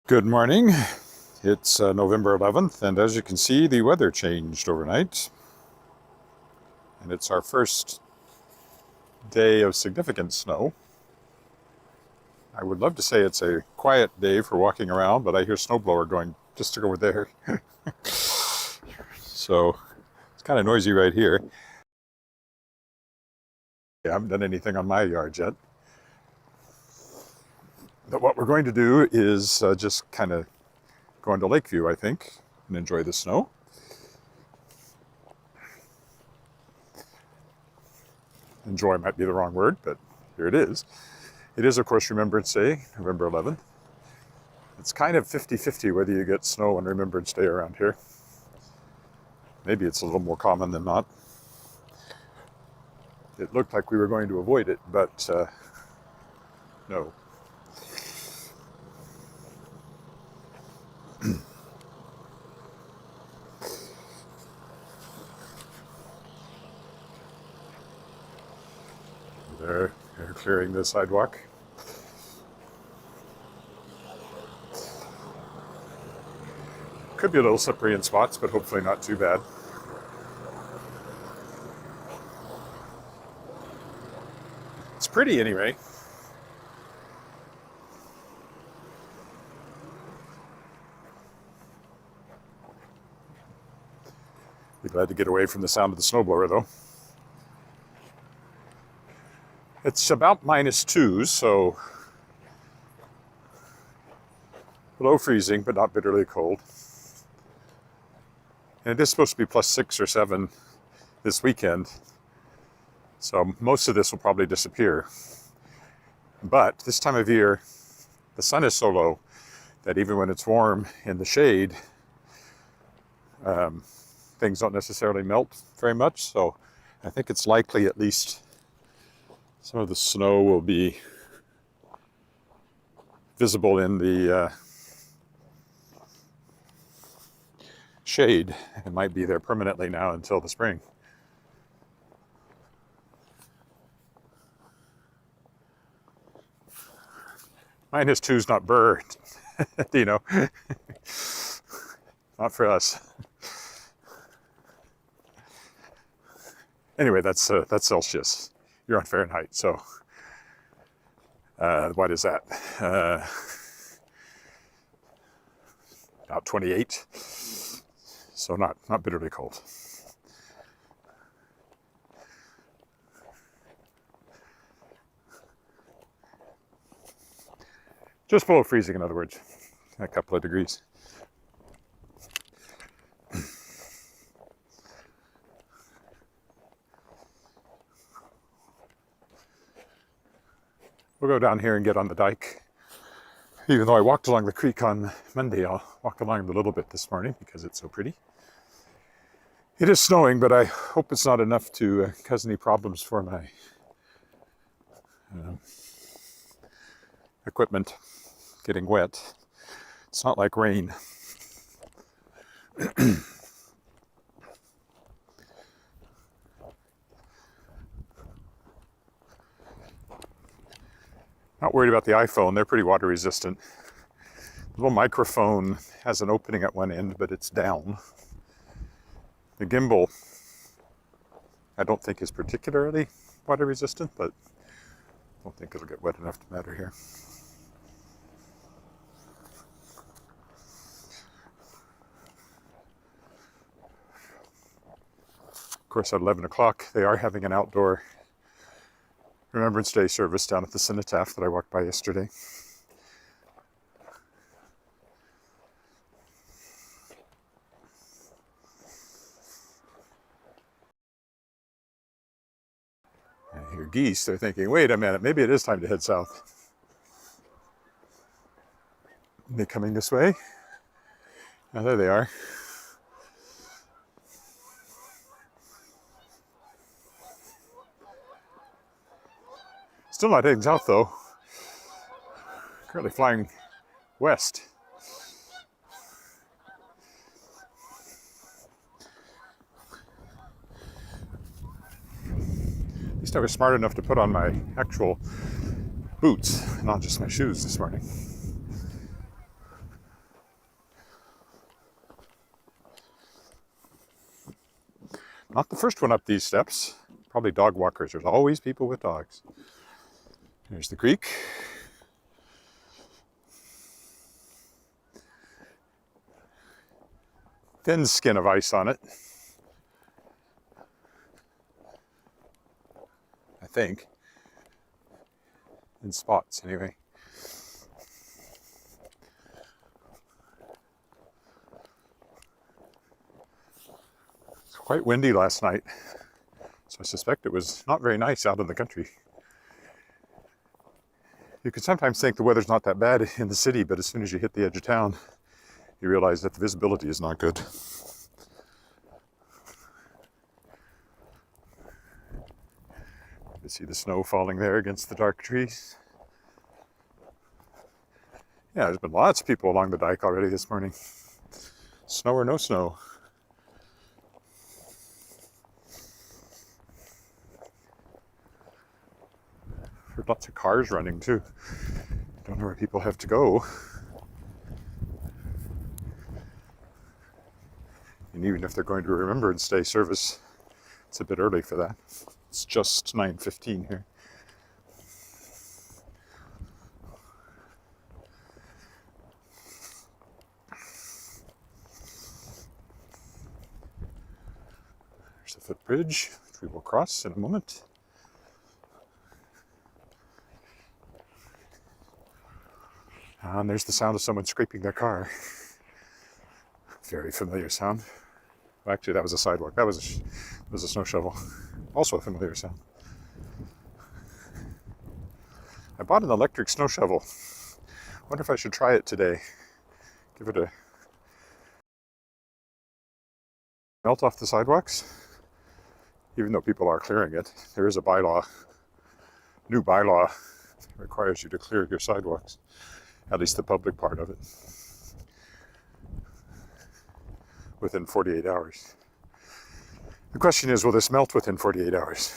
Good morning. It's November 11th, and as you can see, the weather changed overnight. And it's our first day of significant snow. I would love to say it's a quiet day for walking around, but I hear snowblower going just over there. So it's kind of noisy right here. I haven't done anything on my yard yet. But what we're going to do is just kind of go into Lakeview, I think, and enjoy the snow. Enjoy might be the wrong word, but here it is. It is, of course, Remembrance Day, November 11th. It's kind of 50-50 whether you get snow on Remembrance Day around here. Maybe it's a little more common than not. It looked like we were going to avoid it, but no. They're clearing the sidewalk. Could be a little slippery in spots, but hopefully not too bad. It's pretty anyway. Be glad to get away from the sound of the snowblower though. It's about -2, so below freezing, but not bitterly cold. And it is supposed to be +6 or 7 this weekend, so most of this will probably disappear. But this time of year, the sun is so low that even when it's warm in the shade, things don't necessarily melt very much. So I think it's likely at least some of the snow will be visible in the shade. It might be there permanently now until the spring. -2's not burr, you know. Not for us. Anyway, that's Celsius. You're on Fahrenheit, so what is that? About 28. So not bitterly cold. Just below freezing, in other words, a couple of degrees. We'll go down here and get on the dike. Even though I walked along the creek on Monday, I'll walk along it a little bit this morning because it's so pretty. It is snowing, but I hope it's not enough to cause any problems for my equipment getting wet. It's not like rain. Not worried about the iPhone, they're pretty water resistant. The little microphone has an opening at one end, but it's down. The gimbal, I don't think is particularly water resistant, but I don't think it'll get wet enough to matter here. Of course, at 11 o'clock, they are having an outdoor Remembrance Day service down at the cenotaph that I walked by yesterday. I hear geese. They're thinking, wait a minute, maybe it is time to head south. Are they coming this way? Oh, there they are. Still not heading south though. Currently flying west. At least I was smart enough to put on my actual boots, not just my shoes this morning. Not the first one up these steps. Probably dog walkers. There's always people with dogs. There's the creek. Thin skin of ice on it. I think. In spots, anyway. It's quite windy last night, so I suspect it was not very nice out in the country. You can sometimes think the weather's not that bad in the city, but as soon as you hit the edge of town, you realize that the visibility is not good. You see the snow falling there against the dark trees. Yeah, there's been lots of people along the dike already this morning. Snow or no snow. Heard lots of cars running too. Don't know where people have to go. And even if they're going to a Remembrance Day service, it's a bit early for that. It's just 9:15 here. There's the footbridge, which we will cross in a moment. And there's the sound of someone scraping their car. Very familiar sound. Well, actually, that was a sidewalk. That was a snow shovel. Also a familiar sound. I bought an electric snow shovel. Wonder if I should try it today. Give it a melt off the sidewalks. Even though people are clearing it, there is a new bylaw that requires you to clear your sidewalks. At least the public part of it. Within 48 hours. The question is, will this melt within 48 hours?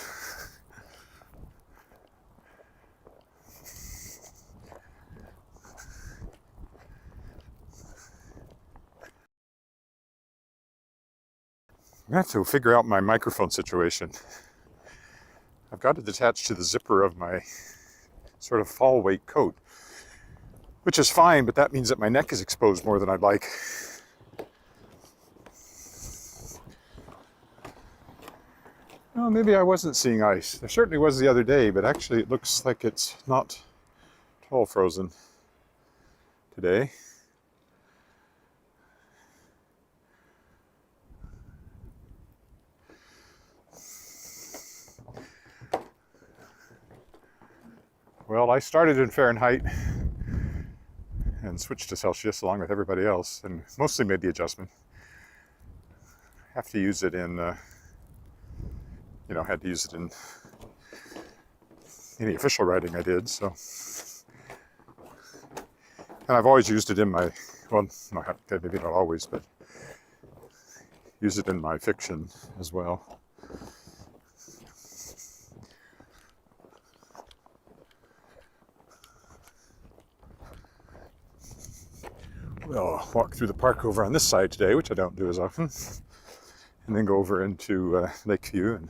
I have to figure out my microphone situation. I've got it attached to the zipper of my sort of fall weight coat, which is fine, but that means that my neck is exposed more than I'd like. Well, maybe I wasn't seeing ice. There certainly was the other day, but actually it looks like it's not at all frozen today. Well, I started in Fahrenheit and switched to Celsius along with everybody else, and mostly made the adjustment. Have to use it in, had to use it in any official writing I did, so. And I've always used it in my, well, no, maybe not always, but use it in my fiction as well. We'll walk through the park over on this side today, which I don't do as often, and then go over into Lakeview and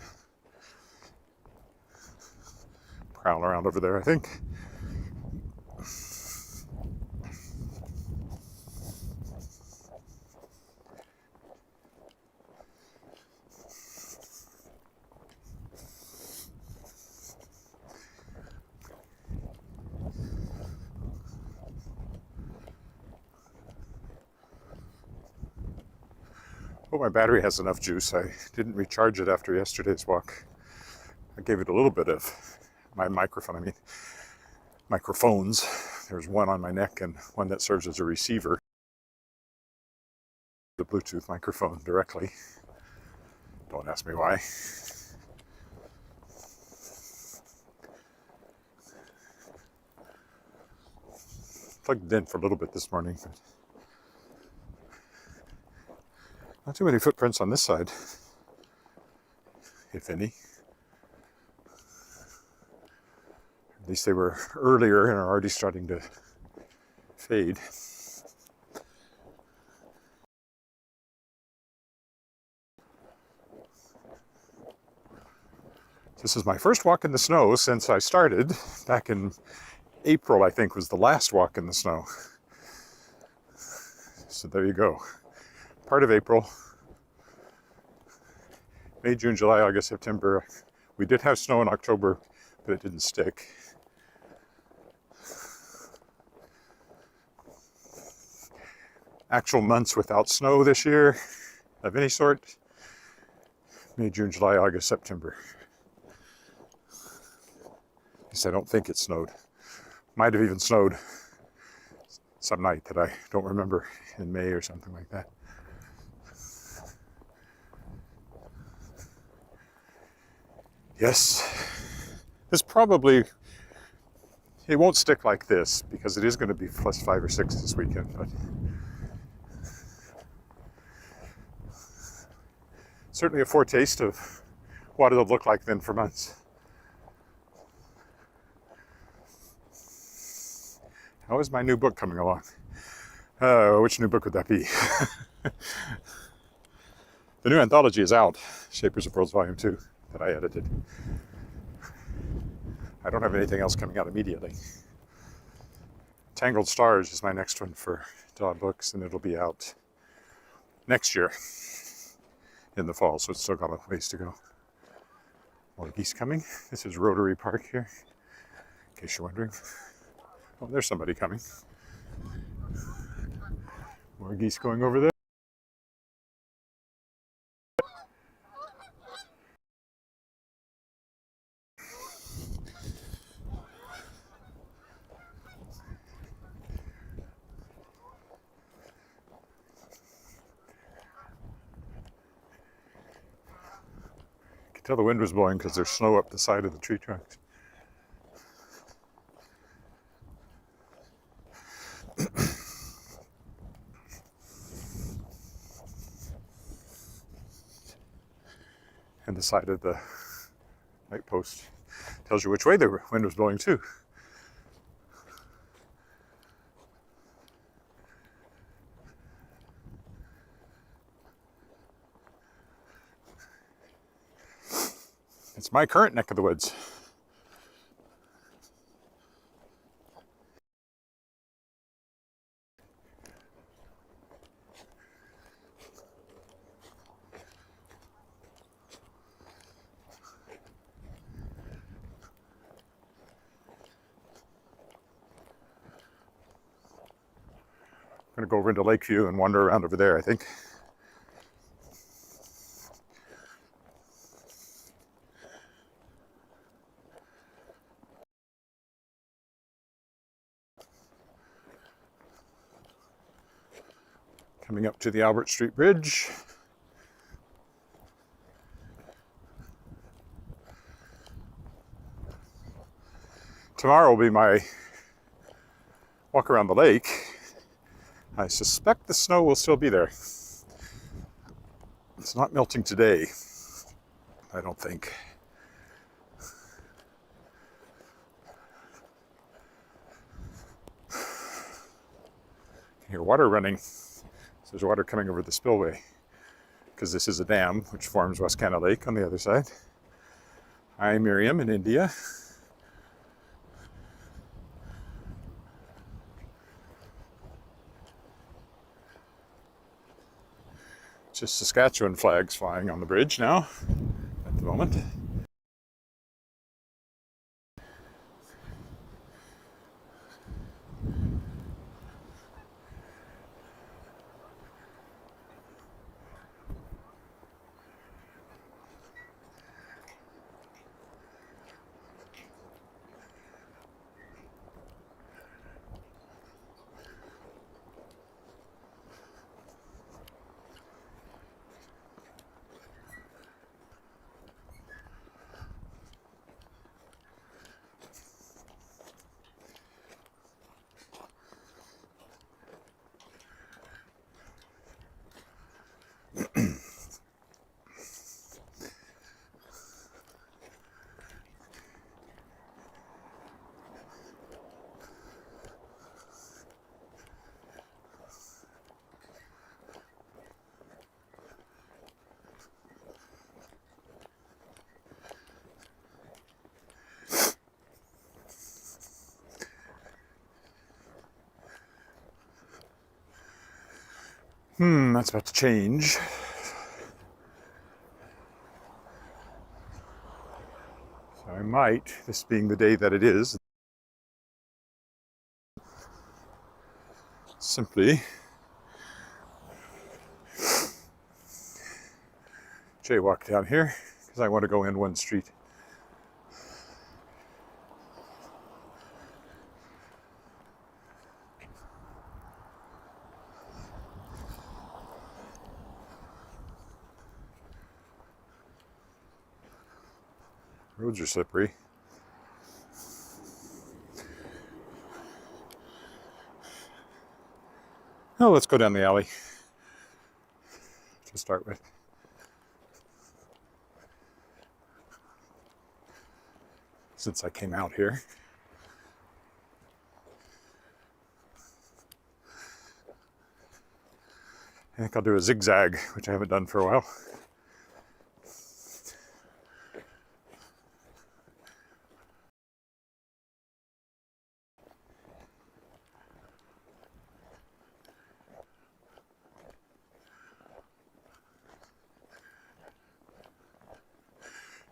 prowl around over there, I think. Hope my battery has enough juice. I didn't recharge it after yesterday's walk. I gave it a little bit of my microphones. There's one on my neck and one that serves as a receiver. The Bluetooth microphone directly. Don't ask me why. Plugged it in for a little bit this morning, but not too many footprints on this side, if any. At least they were earlier and are already starting to fade. This is my first walk in the snow since I started back in April, I think, was the last walk in the snow. So there you go. Part of April, May, June, July, August, September. We did have snow in October, but it didn't stick. Actual months without snow this year of any sort, May, June, July, August, September. At least I don't think it snowed. Might have even snowed some night that I don't remember in May or something like that. Yes, this probably, it won't stick like this because it is going to be plus 5 or 6 this weekend, but certainly a foretaste of what it'll look like then for months. How is my new book coming along? Which new book would that be? The new anthology is out, Shapers of Worlds Volume 2, that I edited. I don't have anything else coming out immediately. Tangled Stars is my next one for Dog Books, and it'll be out next year in the fall, so it's still got a ways to go. More geese coming. This is Rotary Park here, in case you're wondering. Oh, there's somebody coming. More geese going over there. You can tell the wind was blowing because there's snow up the side of the tree trunks. And the side of the light post tells you which way the wind was blowing too. It's my current neck of the woods. I'm going to go over into Lakeview and wander around over there, I think. Coming up to the Albert Street Bridge. Tomorrow will be my walk around the lake. I suspect the snow will still be there. It's not melting today, I don't think. I can hear water running. So there's water coming over the spillway because this is a dam which forms Wascana Lake on the other side. Hi, Miriam in India. Just Saskatchewan flags flying on the bridge now at the moment. That's about to change. So I might, this being the day that it is, simply jaywalk down here because I want to go in one street. Roads are slippery. Oh, let's go down the alley to start with. Since I came out here. I think I'll do a zigzag, which I haven't done for a while.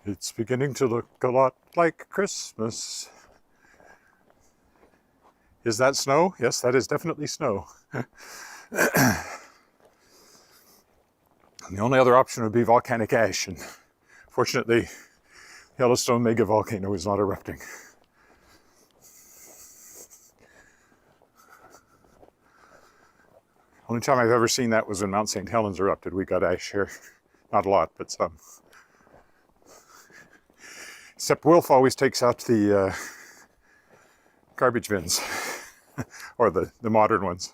It's beginning to look a lot like Christmas. Is that snow? Yes, that is definitely snow. And the only other option would be volcanic ash, and fortunately, Yellowstone mega volcano is not erupting. Only time I've ever seen that was when Mount St. Helens erupted. We got ash here. Not a lot, but some. Except Wolf always takes out the garbage bins, or the modern ones.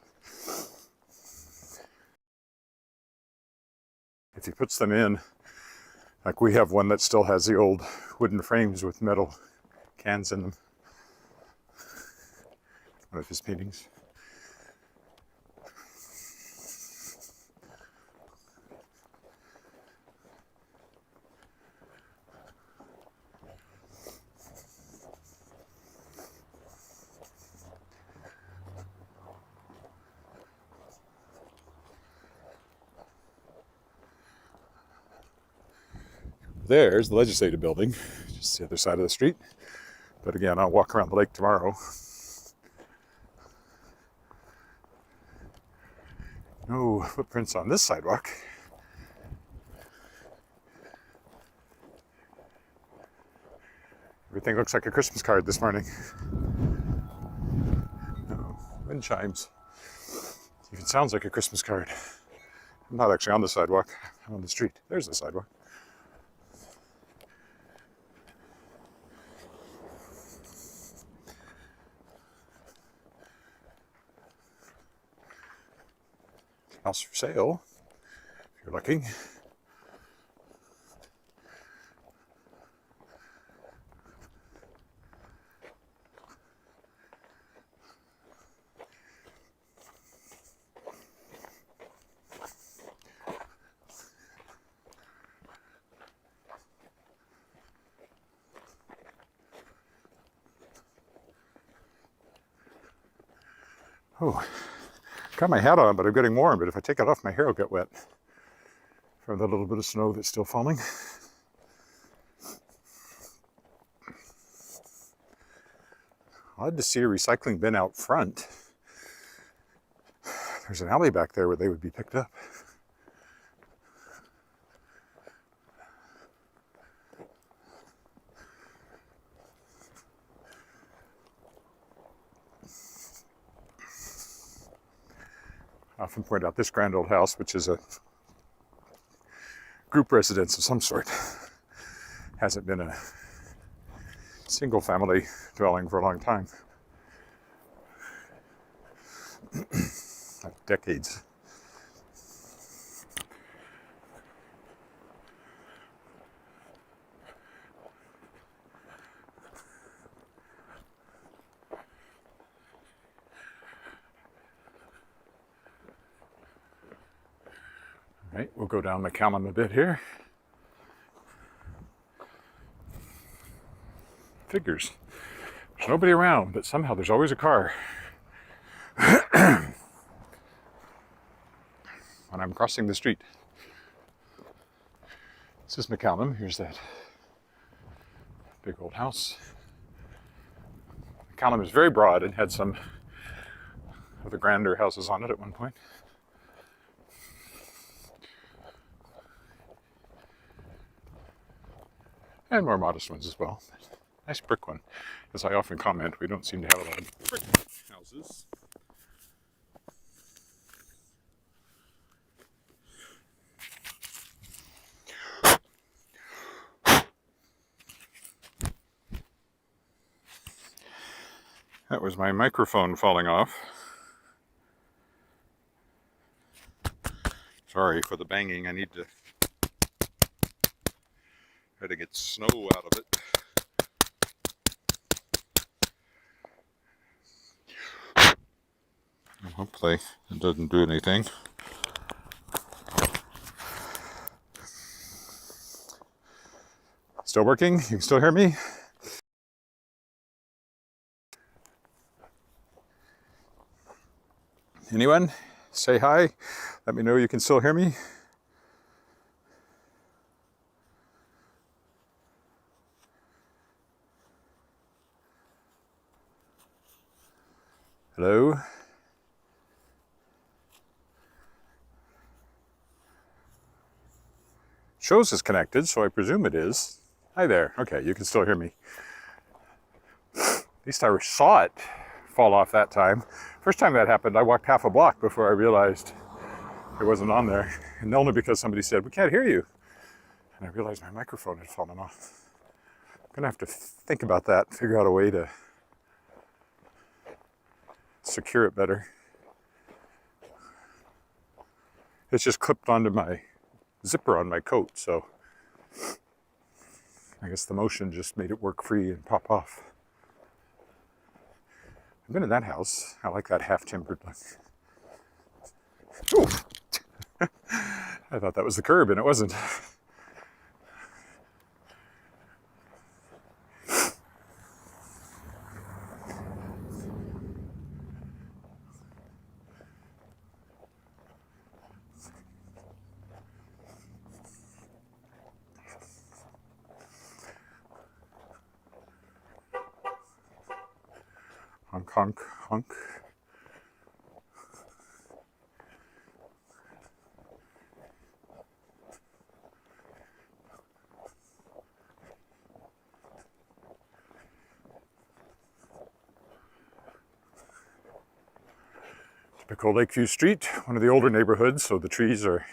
If he puts them in, like we have one that still has the old wooden frames with metal cans in them. One of his paintings. There's the legislative building, just the other side of the street. But again, I'll walk around the lake tomorrow. No footprints on this sidewalk. Everything looks like a Christmas card this morning. No, wind chimes. Even sounds like a Christmas card. I'm not actually on the sidewalk, I'm on the street. There's the sidewalk. House for sale, if you're looking. Oh, got my hat on, but I'm getting warm. But if I take it off, my hair will get wet from the little bit of snow that's still falling. Odd to see a recycling bin out front. There's an alley back there where they would be picked up. I often point out this grand old house, which is a group residence of some sort, hasn't been a single family dwelling for a long time. Like decades. All right, we'll go down McCallum a bit here. Figures. There's nobody around, but somehow there's always a car. I'm crossing the street. This is McCallum. Here's that big old house. McCallum is very broad and had some of the grander houses on it at one point. And more modest ones as well. Nice brick one. As I often comment, we don't seem to have a lot of brick houses. That was my microphone falling off. Sorry for the banging. I need to try to get snow out of it. Hopefully it doesn't do anything. Still working? You can still hear me? Anyone? Say hi. Let me know you can still hear me. Hello? Shows is connected, so I presume it is. Hi there. Okay, you can still hear me. At least I saw it fall off that time. First time that happened, I walked half a block before I realized it wasn't on there. And only because somebody said, "We can't hear you." And I realized my microphone had fallen off. I'm gonna have to think about that, figure out a way to secure it better. It's just clipped onto my zipper on my coat, so I guess the motion just made it work free and pop off. I've been in that house. I like that half-timbered look. Ooh. I thought that was the curb, and it wasn't. Honk, honk, honk. Typical Lakeview Street, one of the older neighborhoods, so the trees are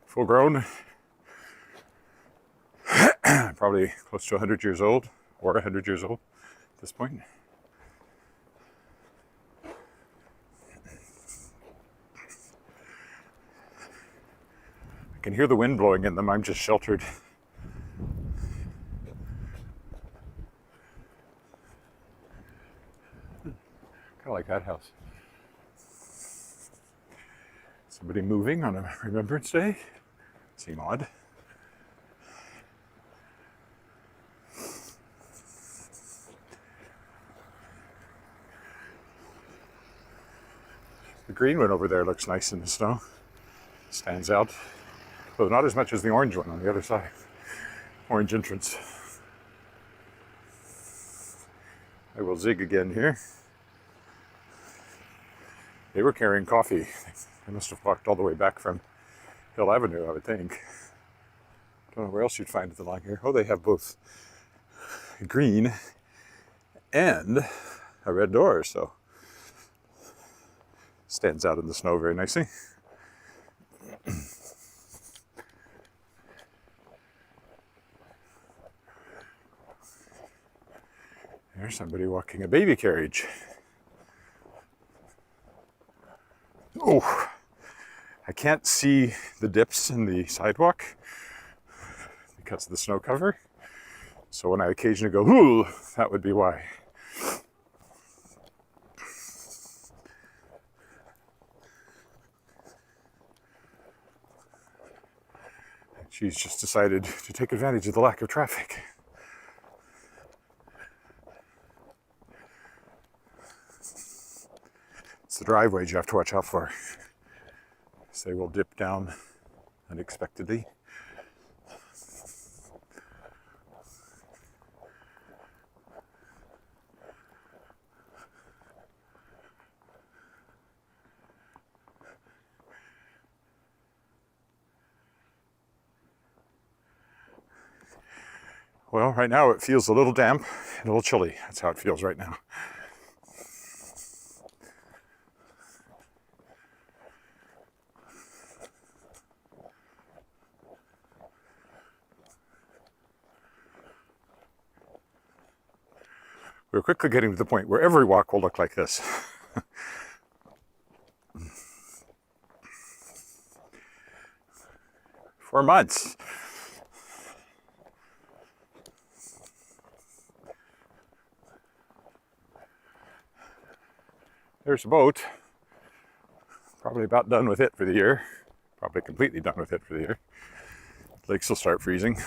full grown. Probably close to 100 years old, or 100 years old at this point. I can hear the wind blowing in them. I'm just sheltered. Kind of like that house. Somebody moving on a Remembrance Day? Seem odd. The green one over there looks nice in the snow. Stands out. Though not as much as the orange one on the other side. Orange entrance. I will zig again here. They were carrying coffee. They must have walked all the way back from Hill Avenue, I would think. Don't know where else you'd find it along here. Oh, they have both green and a red door, so stands out in the snow very nicely. There's somebody walking a baby carriage. Oh, I can't see the dips in the sidewalk because of the snow cover. So when I occasionally go, ooh, that would be why. She's just decided to take advantage of the lack of traffic. It's the driveways you have to watch out for. Sometimes they will dip down unexpectedly. Well, right now it feels a little damp and a little chilly. That's how it feels right now. We're quickly getting to the point where every walk will look like this. For months. There's a boat. Probably about done with it for the year. Probably completely done with it for the year. Lakes will start freezing.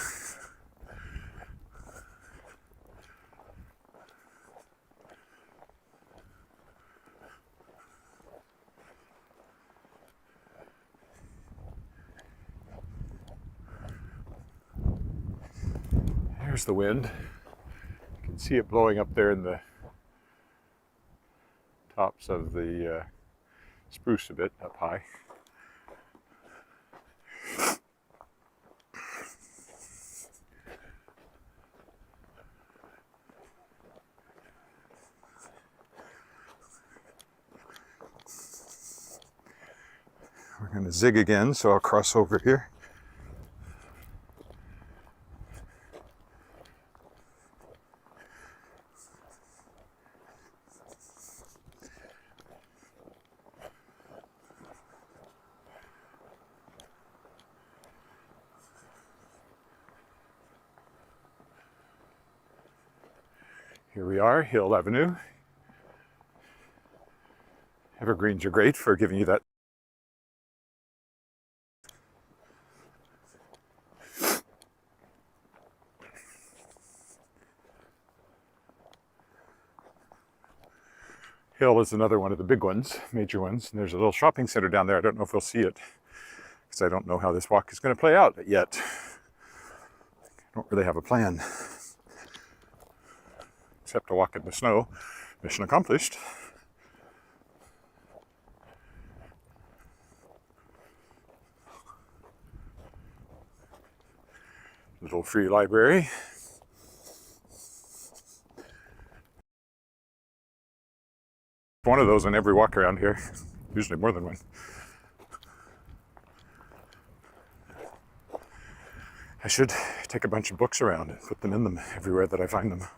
There's the wind. You can see it blowing up there in the tops of the spruce a bit up high. We're going to zig again, so I'll cross over here. Here we are, Hill Avenue. Evergreens are great for giving you that. Hill is another one of the big ones, major ones. And there's a little shopping center down there. I don't know if we'll see it because I don't know how this walk is going to play out yet. I don't really have a plan. Except to walk in the snow. Mission accomplished. Little free library. One of those on every walk around here. Usually more than one. I should take a bunch of books around and put them in them everywhere that I find them.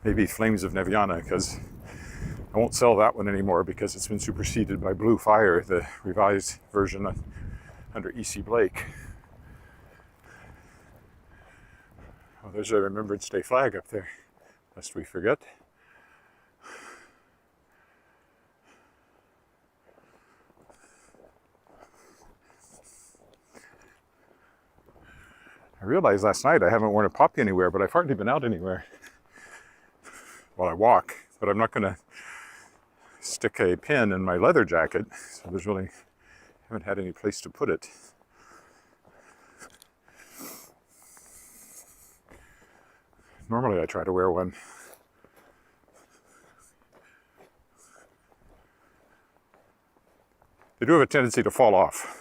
Maybe Flames of Neviana, because I won't sell that one anymore because it's been superseded by Blue Fire, the revised version under E.C. Blake. Oh, there's a Remembrance Day flag up there, lest we forget. I realized last night I haven't worn a poppy anywhere, but I've hardly been out anywhere. Well, I walk, but I'm not going to stick a pin in my leather jacket, so there's really, haven't had any place to put it. Normally I try to wear one. They do have a tendency to fall off.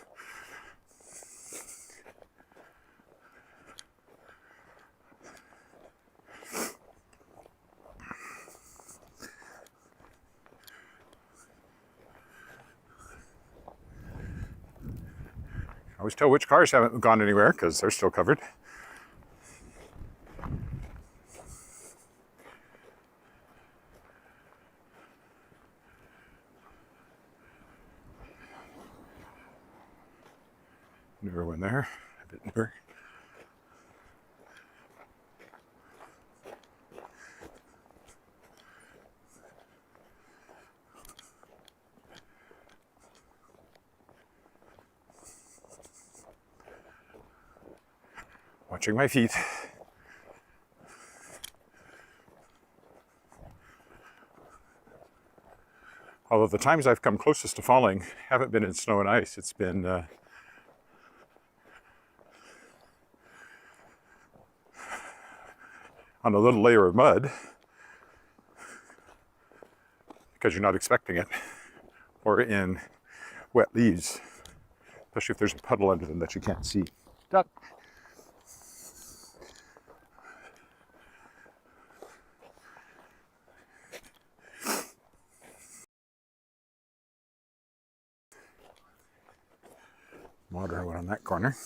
I always tell which cars haven't gone anywhere because they're still covered. Newer one there, a bit newer. Watching my feet. Although the times I've come closest to falling haven't been in snow and ice. It's been on a little layer of mud because you're not expecting it, or in wet leaves, especially if there's a puddle under them that you can't see. Duck. Water out on that corner.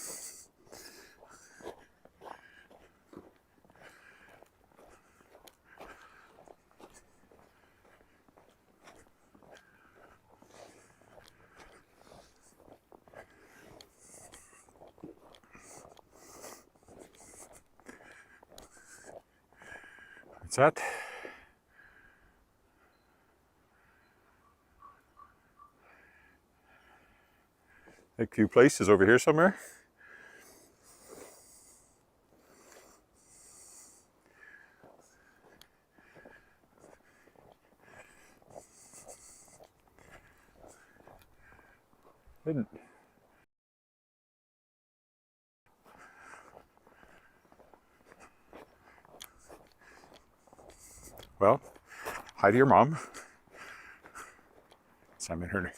What's that? Lakeview Place is over here somewhere. Didn't. Well, hi to your mom. So I'm in her.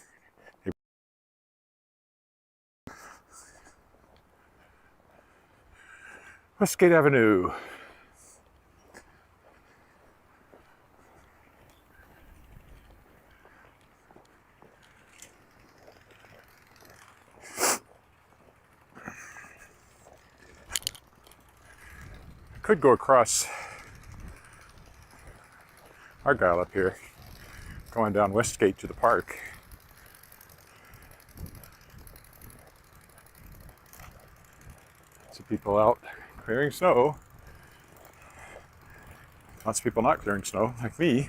Westgate Avenue. I could go across Argyle up here, going down Westgate to the park. See people out clearing snow. Lots of people not clearing snow, like me.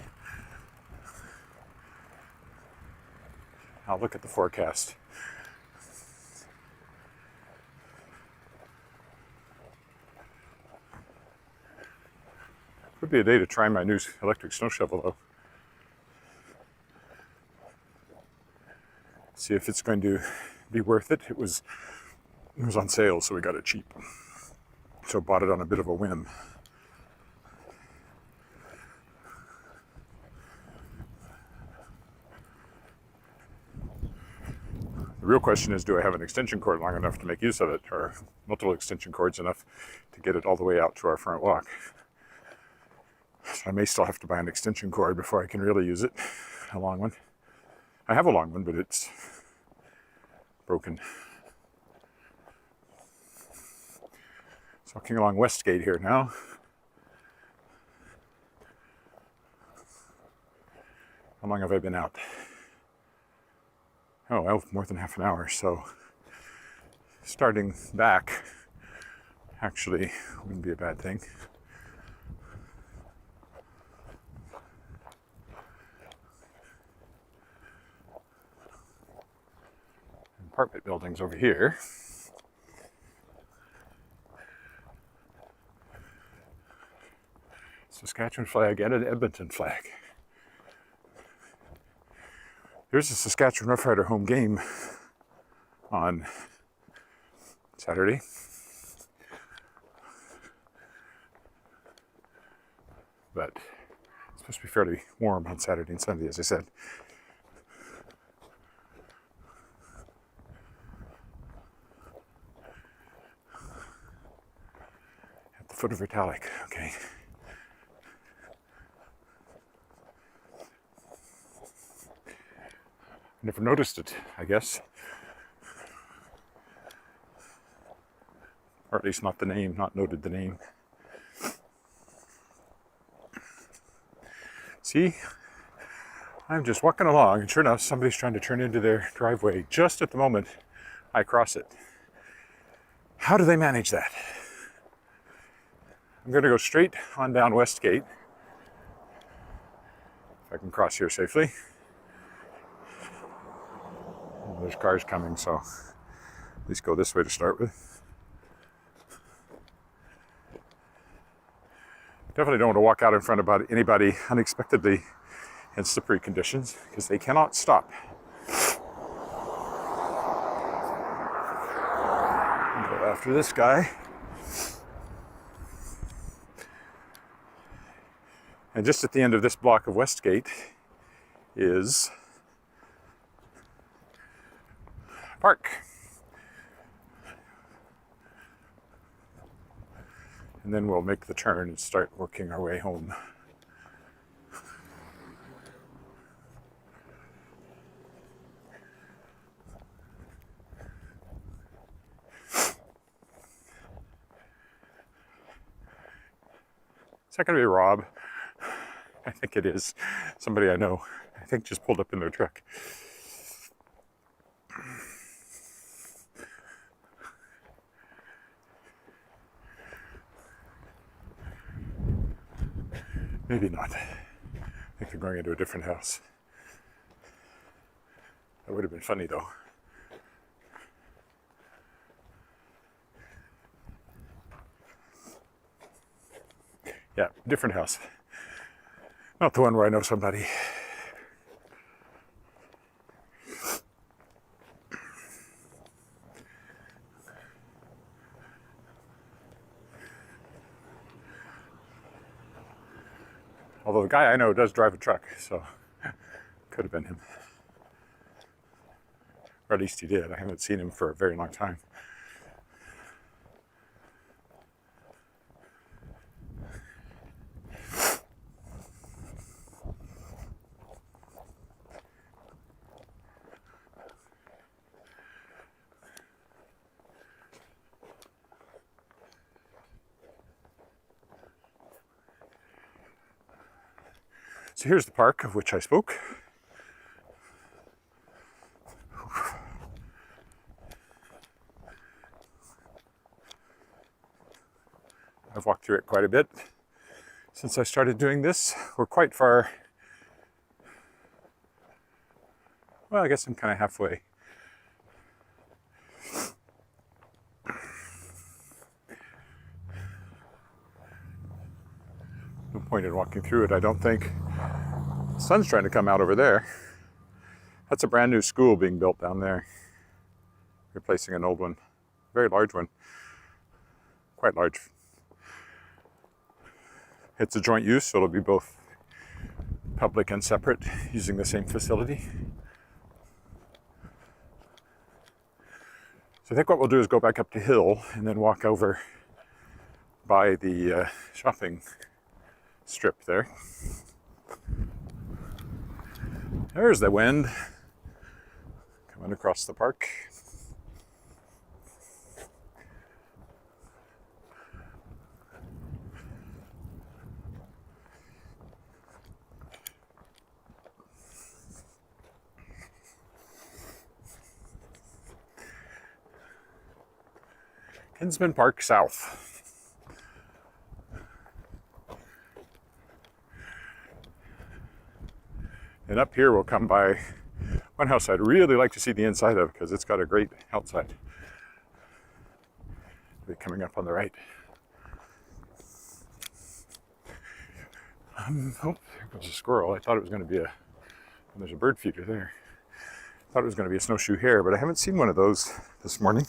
I'll look at the forecast. Would be a day to try my new electric snow shovel though. See if it's going to be worth it. It was on sale, so we got it cheap. So bought it on a bit of a whim. The real question is, do I have an extension cord long enough to make use of it, or multiple extension cords enough to get it all the way out to our front walk? So I may still have to buy an extension cord before I can really use it, a long one. I have a long one, but it's broken. So walking along Westgate here now. How long have I been out? Oh, well, more than half an hour, so starting back actually wouldn't be a bad thing. Apartment buildings over here. Saskatchewan flag and an Edmonton flag. There's a Saskatchewan Rough Rider home game on Saturday. But it's supposed to be fairly warm on Saturday and Sunday, as I said. At the foot of Italic, okay. Never noticed it, I guess. Or at least not the name, not noted the name. See, I'm just walking along, and sure enough, somebody's trying to turn into their driveway just at the moment I cross it. How do they manage that? I'm going to go straight on down Westgate, if I can cross here safely. There's cars coming, so at least go this way to start with. Definitely don't want to walk out in front of anybody unexpectedly and slippery conditions because they cannot stop. Go after this guy. And just at the end of this block of Westgate is a park. And then we'll make the turn and start working our way home. Is that going to be Rob? I think it is. Somebody I know, I think, just pulled up in their truck. Maybe not. I think they're going into a different house. That would have been funny though. Yeah, different house. Not the one where I know somebody. Although the guy I know does drive a truck, so could have been him. Or at least he did. I haven't seen him for a very long time. So here's the park of which I spoke. I've walked through it quite a bit since I started doing this. We're quite far. Well, I guess I'm kind of halfway. No point in walking through it, I don't think. The sun's trying to come out over there. That's a brand new school being built down there, replacing an old one, very large one, quite large. It's a joint use, so it'll be both public and separate, using the same facility. So I think what we'll do is go back up the hill and then walk over by the shopping strip there. There's the wind coming across the park. Kinsman Park South. And up here we'll come by one house I'd really like to see the inside of because it's got a great outside. It'll be coming up on the right. Oh, there goes a squirrel. I thought it was going to be there's a bird feeder there. I thought it was going to be a snowshoe hare, but I haven't seen one of those this morning.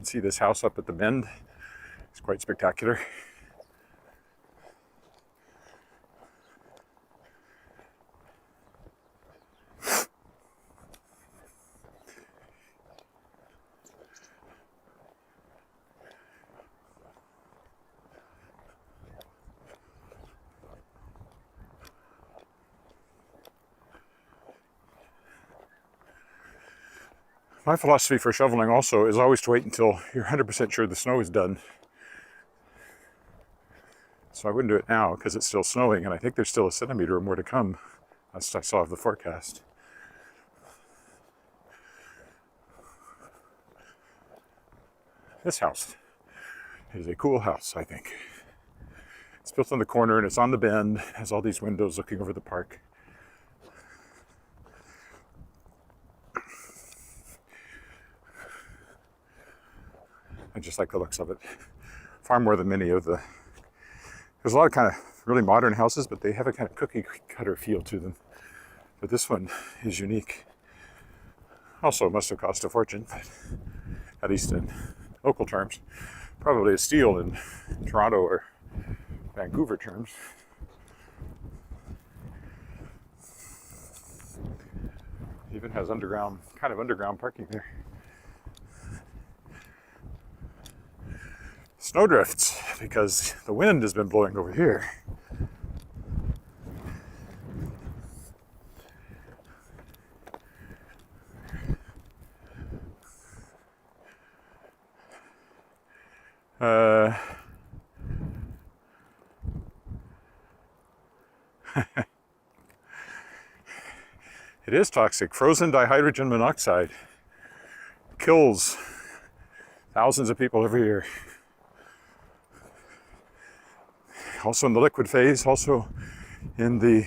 See this house up at the bend. It's quite spectacular. My philosophy for shoveling also is always to wait until you're 100% sure the snow is done. So I wouldn't do it now because it's still snowing and I think there's still a centimeter or more to come. That's what I saw of the forecast. This house is a cool house, I think. It's built on the corner and it's on the bend, has all these windows looking over the park. I just like the looks of it. Far more than many of the... There's a lot of kind of really modern houses, but they have a kind of cookie cutter feel to them. But this one is unique. Also, it must have cost a fortune, but at least in local terms. Probably a steal in Toronto or Vancouver terms. Even has underground, kind of underground parking there. Snowdrifts, because the wind has been blowing over here. It is toxic. Frozen dihydrogen monoxide kills thousands of people every year. Also in the liquid phase, also in the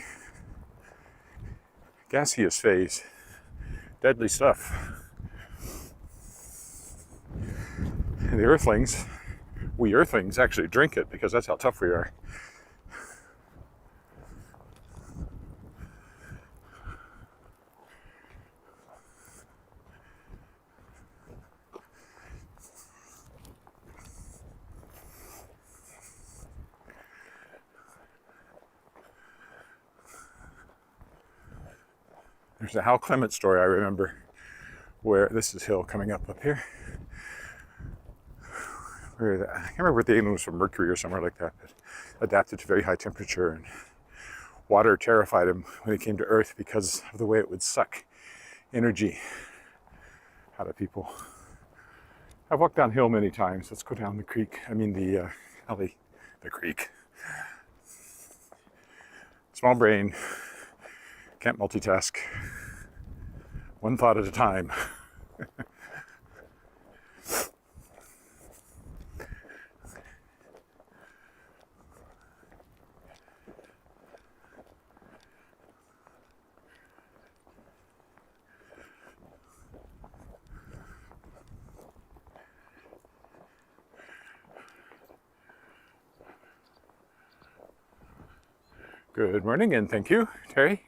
gaseous phase. Deadly stuff. And the earthlings, we earthlings actually drink it because that's how tough we are. There's a Hal Clement story I remember where, this is Hill coming up here. Where I can't remember what the alien was, from Mercury or somewhere like that, but adapted to very high temperature, and water terrified him when he came to Earth because of the way it would suck energy out of people. I've walked downhill many times. Let's go down the creek. I mean the alley, the creek. Small brain, can't multitask. One thought at a time. Good morning, and thank you, Terry.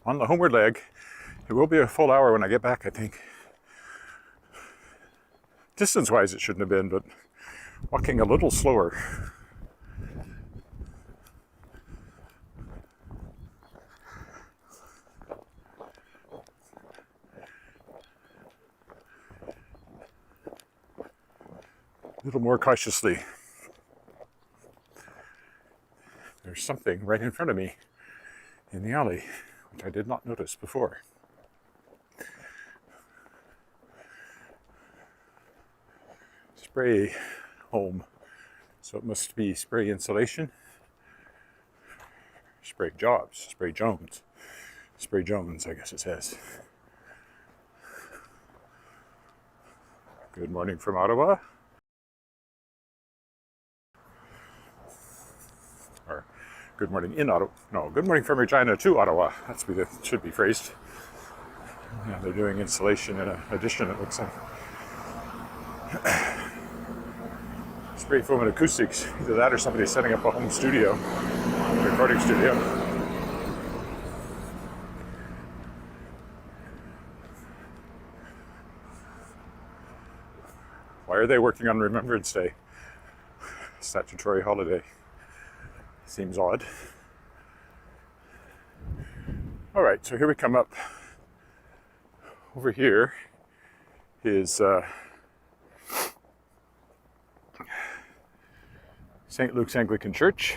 On the homeward leg. It will be a full hour when I get back, I think. Distance-wise, it shouldn't have been, but walking a little slower. A little more cautiously. There's something right in front of me in the alley, which I did not notice before. Spray home, so it must be spray insulation. Spray Jobs, Spray Jones. Spray Jones, I guess it says. Good morning from Ottawa. Or good morning in Ottawa. No, good morning from Regina to Ottawa. That's the way it should be phrased. Yeah, they're doing insulation in an addition, it looks like. Spray foam and acoustics. Either that or somebody's setting up a home studio, recording studio. Why are they working on Remembrance Day? Statutory holiday. Seems odd. All right, so here we come up. Over here is St. Luke's Anglican Church,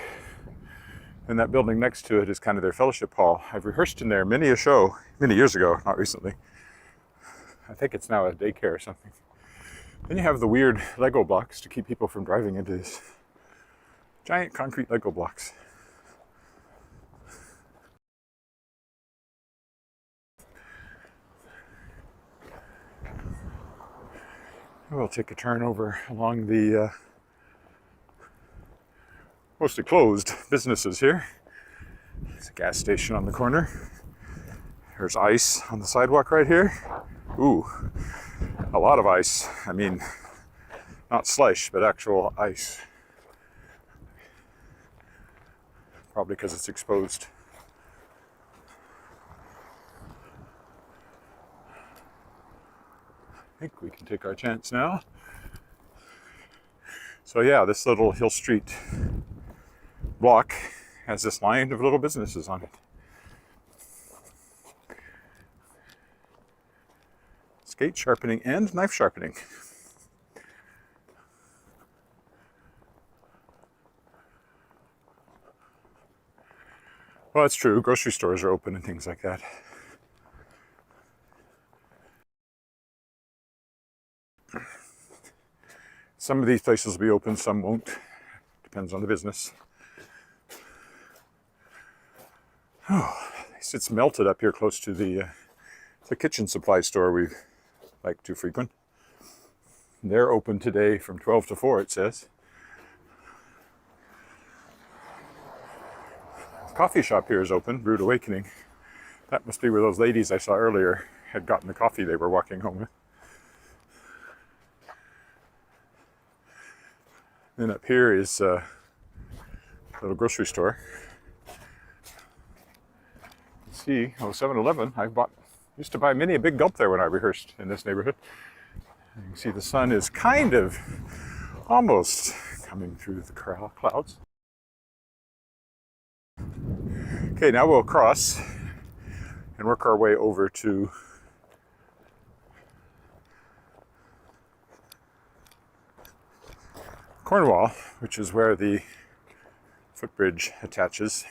and that building next to it is kind of their fellowship hall. I've rehearsed in there many a show, many years ago, not recently. I think it's now a daycare or something. Then you have the weird Lego blocks to keep people from driving into these giant concrete Lego blocks. We'll take a turn over along the mostly closed businesses here. There's a gas station on the corner. There's ice on the sidewalk right here. Ooh, a lot of ice. I mean, not slush, but actual ice. Probably because it's exposed. I think we can take our chance now. So yeah, this little Hill Street block has this line of little businesses on it. Skate sharpening and knife sharpening. Well, it's true. Grocery stores are open and things like that. Some of these places will be open, some won't. Depends on the business. Oh, it's melted up here close to the kitchen supply store we like to frequent. They're open today from 12 to 4, it says. Coffee shop here is open, Rude Awakening. That must be where those ladies I saw earlier had gotten the coffee they were walking home with. Then up here is a little grocery store. Let's see, 7-Eleven. Used to buy many a big gulp there when I rehearsed in this neighborhood. You can see the sun is kind of almost coming through the clouds. Okay, now we'll cross and work our way over to Cornwall, which is where the footbridge attaches.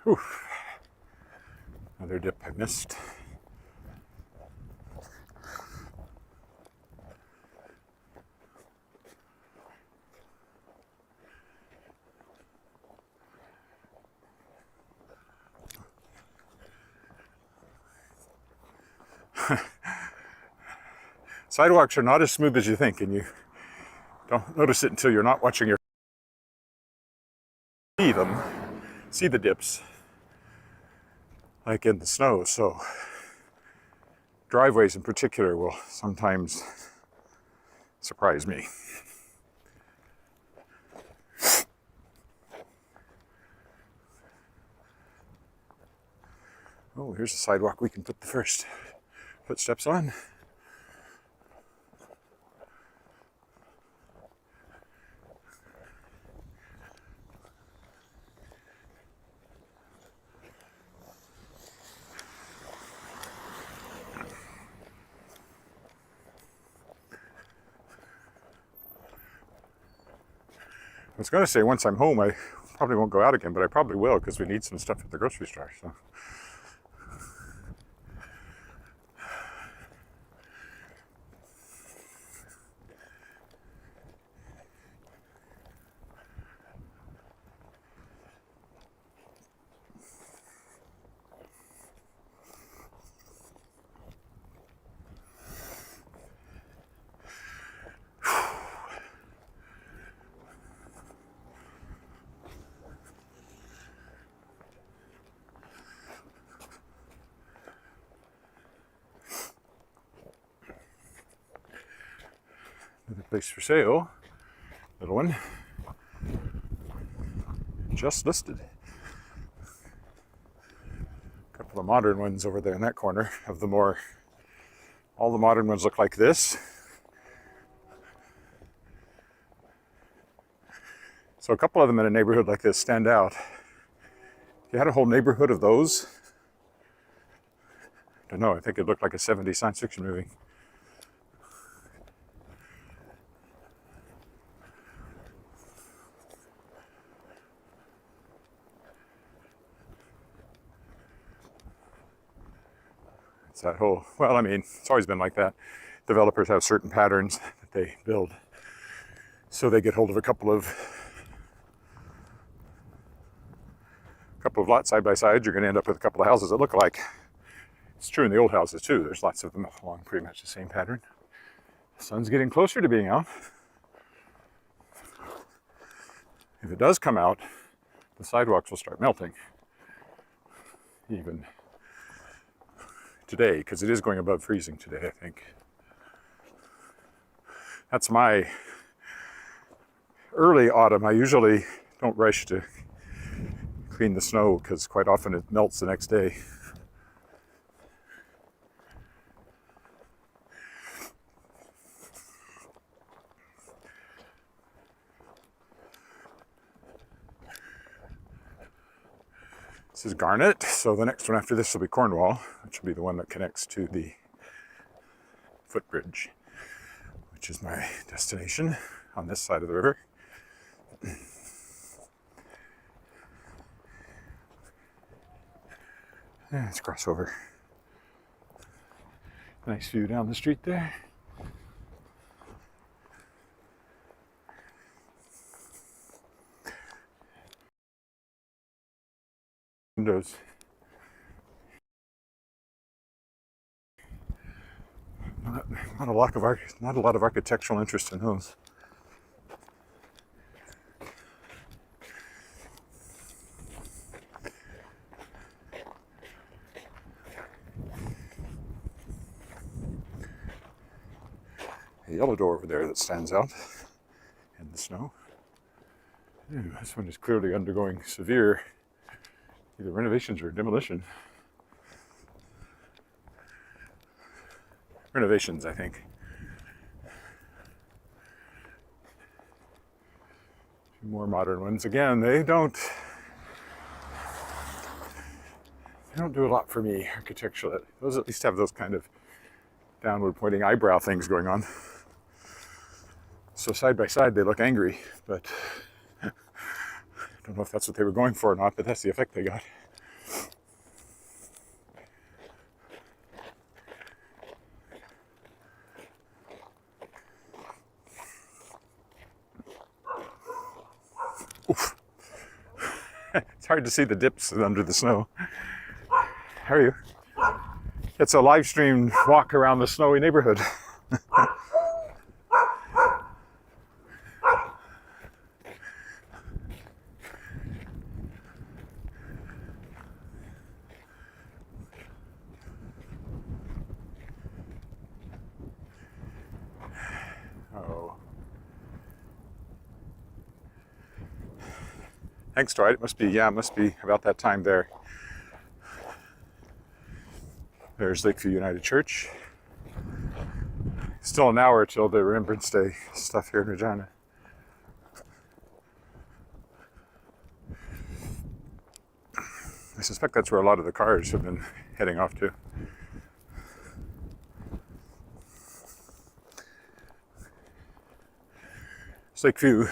Whew. Another dip I missed. Sidewalks are not as smooth as you think, and you don't notice it until you're not watching your see the dips like in the snow. So driveways in particular will sometimes surprise me. Oh, here's the sidewalk we can put the first footsteps on. I was going to say once I'm home, I probably won't go out again, but I probably will because we need some stuff at the grocery store. So. Another place for sale, little one, just listed. A couple of modern ones over there in that corner of all the modern ones look like this. So a couple of them in a neighborhood like this stand out. If you had a whole neighborhood of those, I don't know, I think it looked like a 70s science fiction movie. It's that whole, well, I mean, it's always been like that. Developers have certain patterns that they build So they get hold of a couple of lots side by side. You're going to end up with a couple of houses that look alike. It's true in the old houses too. There's lots of them along pretty much the same pattern. The sun's getting closer to being out. If it does come out, the sidewalks will start melting. Even today, because it is going above freezing today, I think. That's my early autumn. I usually don't rush to clean the snow because quite often it melts the next day. This is Garnet, so the next one after this will be Cornwall, which will be the one that connects to the footbridge, which is my destination on this side of the river. Let's cross over. Nice view down the street there. Windows. Not a lot of architectural interest in those. A yellow door over there that stands out in the snow. Ooh, this one is clearly undergoing severe either renovations or demolition. Renovations, I think. A few more modern ones. Again, they don't do a lot for me architecturally. Those at least have those kind of downward pointing eyebrow things going on. So side by side they look angry, but I don't know if that's what they were going for or not, but that's the effect they got. Oof. It's hard to see the dips under the snow. How are you? It's a live streamed walk around the snowy neighborhood. Oh. Thanks, Dwight. It must be about that time there. There's Lakeview United Church. Still an hour till the Remembrance Day stuff here in Regina. I suspect that's where a lot of the cars have been heading off to. It's Lakeview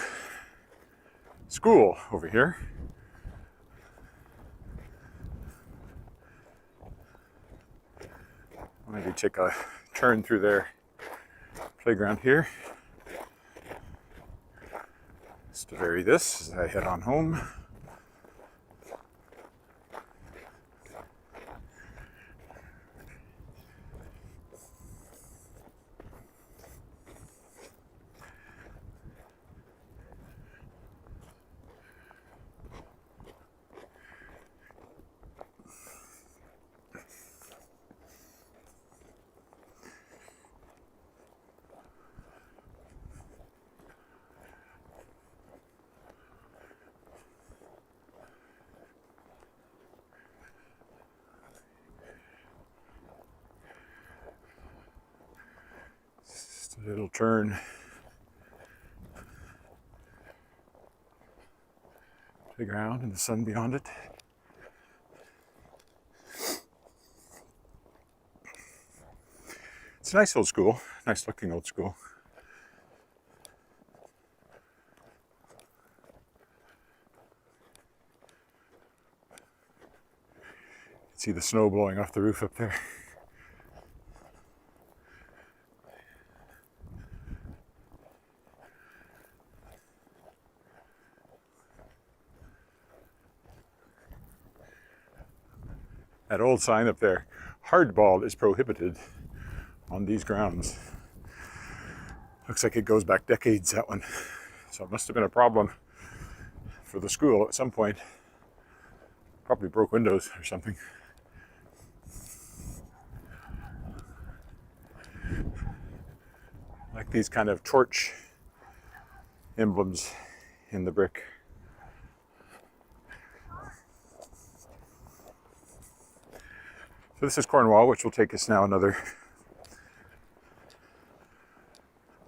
School over here. I'll maybe take a turn through their playground here. Just to vary this as I head on home. Just a little turn. Playground and the sun beyond it. It's a nice old school, nice looking old school. You can see the snow blowing off the roof up there. That old sign up there, hardball is prohibited on these grounds. Looks like it goes back decades, that one. So it must have been a problem for the school at some point. Probably broke windows or something. Like these kind of torch emblems in the brick. So this is Cornwall, which will take us now another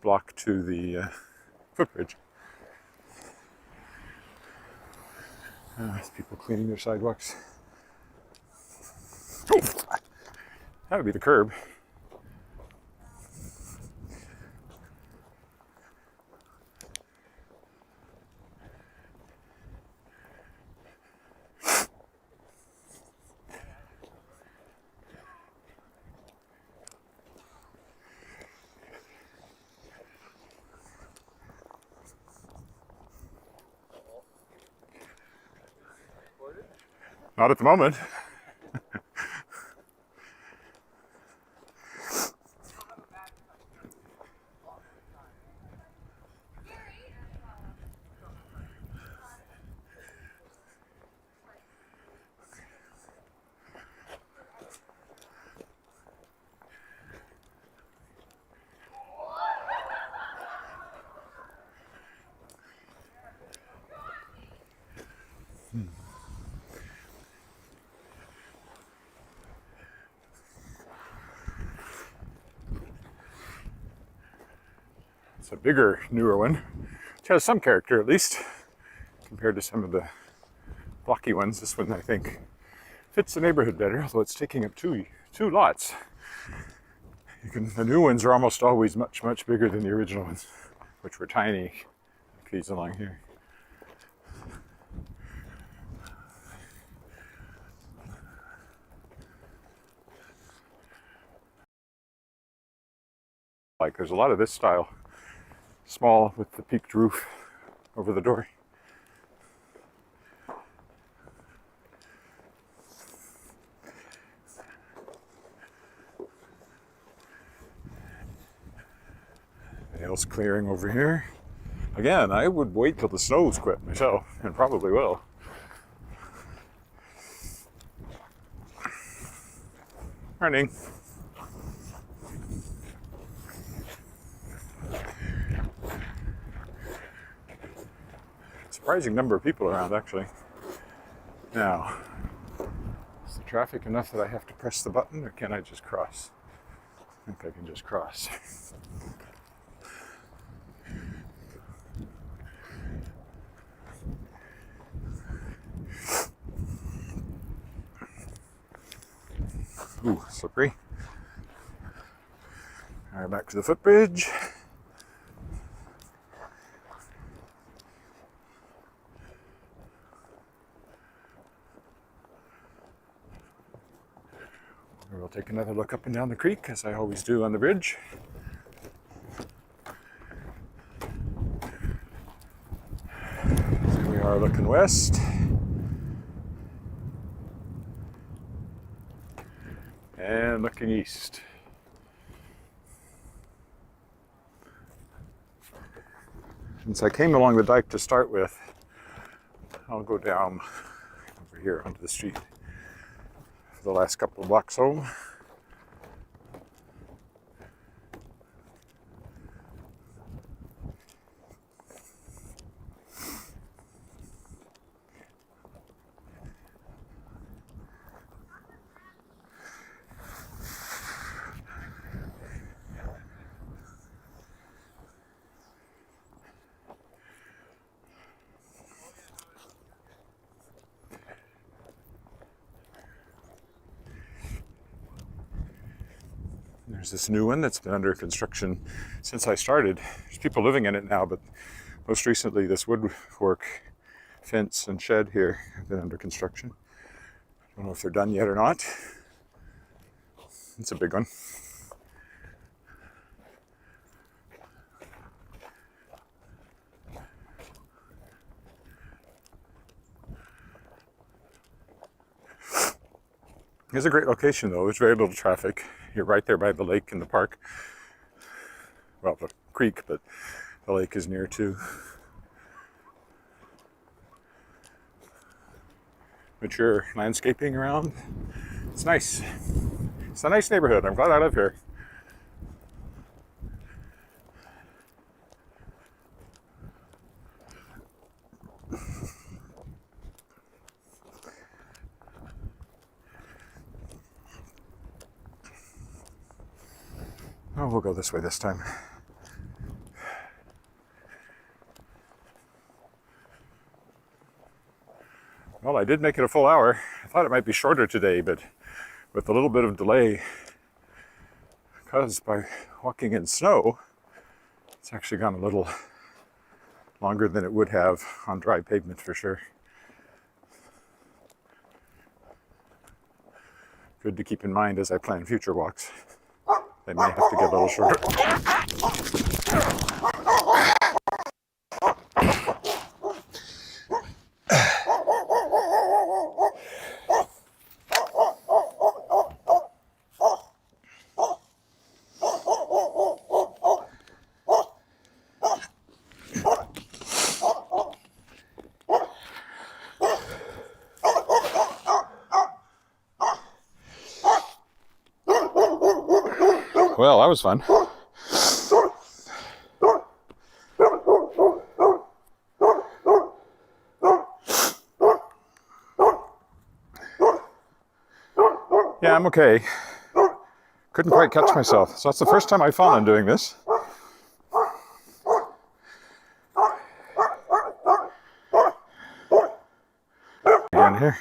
block to the footbridge. There's people cleaning their sidewalks. Oh, that would be the curb. Not at the moment. It's a bigger, newer one, which has some character at least, compared to some of the blocky ones. This one, I think, fits the neighborhood better, although it's taking up two lots. The new ones are almost always much, much bigger than the original ones, which were tiny, like these along here. Like, there's a lot of this style, small with the peaked roof over the door. Nails clearing over here. Again, I would wait till the snows quit myself, and probably will. Morning. Surprising number of people around, actually. Now, is the traffic enough that I have to press the button, or can I just cross? I think I can just cross. Ooh, slippery. All right, back to the footbridge. We'll take another look up and down the creek, as I always do on the bridge. So we are looking west. And looking east. Since I came along the dike to start with, I'll go down over here onto the street for the last couple of blocks home. There's this new one that's been under construction since I started. There's people living in it now, but most recently this woodwork fence and shed here have been under construction. I don't know if they're done yet or not. It's a big one. It's a great location though. There's very little traffic. You're right there by the lake and the park. Well, the creek, but the lake is near too. Mature landscaping around. It's nice. It's a nice neighborhood. I'm glad I live here. Oh, we'll go this way this time. Well, I did make it a full hour. I thought it might be shorter today, but with a little bit of delay caused by walking in snow, it's actually gone a little longer than it would have on dry pavement for sure. Good to keep in mind as I plan future walks. They may have to get a little shorter. Well, that was fun. Yeah, I'm okay. Couldn't quite catch myself. So that's the first time I've fallen doing this. Again here.